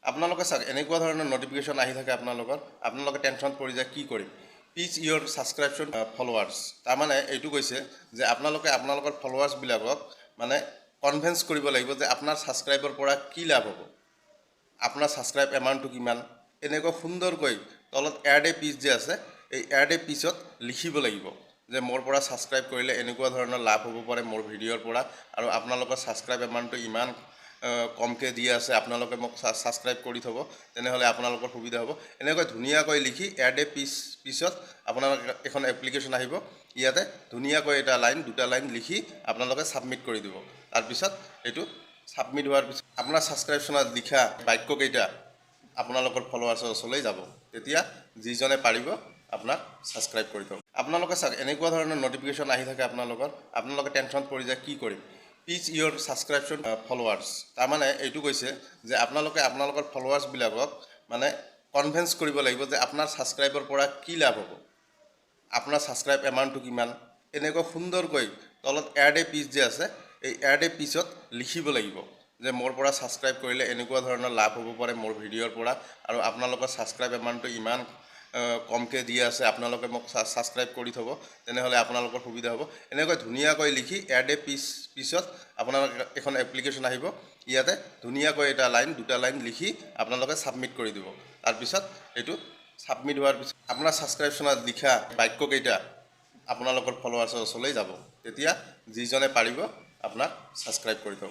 আপোনালোকে চাওক এনেকুৱা ধৰণৰ নটিফিকেশ্যন আহি থাকে আপোনালোকে টেনশ্যন পৰি যায় কি কৰিম পিচ ইয়ৰ ছাবস্ক্ৰিপশ্যন ফলোৱাৰ্ছ তাৰমানে এইটো কৈছে যে আপোনালোকৰ ফলোৱাৰ্ছবিলাকক মানে কনভিন্স কৰিব লাগিব যে আপোনাৰ ছাবস্ক্ৰাইবৰ পৰা কি লাভ হ'ব আপোনাৰ ছাবস্ক্ৰাইব এমাউণ্টটো কিমান এনেকুৱা সুন্দৰকৈ তলত এড এ পিচ যে আছে এই এড এ পিচত লিখিব লাগিব যে মোৰ পৰা ছাবস্ক্ৰাইব কৰিলে এনেকুৱা ধৰণৰ লাভ হ'ব পাৰে মোৰ ভিডিঅ'ৰ পৰা আৰু আপোনালোকৰ ছাবস্ক্ৰাইব এমাউণ্টটো ইমান কমকৈ দি আছে আপোনালোকে মোক ছাবস্ক্ৰাইব কৰি থ'ব তেনেহ'লে আপোনালোকৰ সুবিধা হ'ব এনেকৈ ধুনীয়াকৈ লিখি এড এ পিচত আপোনালোকে এখন এপ্লিকেশ্যন আহিব ইয়াতে ধুনীয়াকৈ এটা লাইন দুটা লাইন লিখি আপোনালোকে ছাবমিট কৰি দিব তাৰপিছত এইটো ছাবমিট হোৱাৰ পিছত আপোনাৰ ছাবস্ক্ৰিপশ্যনত লিখা বাক্যকেইটা আপোনালোকৰ ফলোৱাৰ্ছৰ ওচৰলৈ যাব তেতিয়া যিজনে পাৰিব আপোনাক ছাবস্ক্ৰাইব কৰি থ'ব আপোনালোকে চাওক এনেকুৱা ধৰণৰ নটিফিকেশ্যন আহি থাকে আপোনালোকে টেনশ্যন পৰি যায় কি কৰিম পিচ ইয়ৰ ছাবস্ক্ৰিপশ্যন ফলোৱাৰ্ছ তাৰমানে এইটো কৈছে যে আপোনালোকৰ ফলোৱাৰ্ছবিলাকক মানে কনভিন্স কৰিব লাগিব যে আপোনাৰ ছাবস্ক্ৰাইবৰ পৰা কি লাভ হ'ব আপোনাৰ ছাবস্ক্ৰাইব এমাউণ্টটো কিমান এনেকুৱা সুন্দৰকৈ তলত এড এ পিচ যে আছে এই এড এ পিচত লিখিব লাগিব যে মোৰ পৰা ছাবস্ক্ৰাইব কৰিলে এনেকুৱা ধৰণৰ লাভ হ'ব পাৰে মোৰ ভিডিঅ'ৰ পৰা আৰু আপোনালোকৰ ছাবস্ক্ৰাইব এমাউণ্টটো ইমান কমকৈ দি আছে আপোনালোকে মোক ছাবস্ক্ৰাইব কৰি থ'ব তেনেহ'লে আপোনালোকৰ সুবিধা হ'ব এনেকৈ ধুনীয়াকৈ লিখি এড এ পিচত আপোনালোকে এখন এপ্লিকেশ্যন আহিব ইয়াতে ধুনীয়াকৈ এটা লাইন দুটা লাইন লিখি আপোনালোকে ছাবমিট কৰি দিব তাৰপিছত এইটো ছাবমিট হোৱাৰ পিছত আপোনাৰ ছাবস্ক্ৰিপশ্যনত লিখা বাক্যকেইটা আপোনালোকৰ ফলোৱাৰ্ছৰ ওচৰলৈ যাব তেতিয়া যিজনে পাৰিব আপোনাক ছাবস্ক্ৰাইব কৰি থ'ব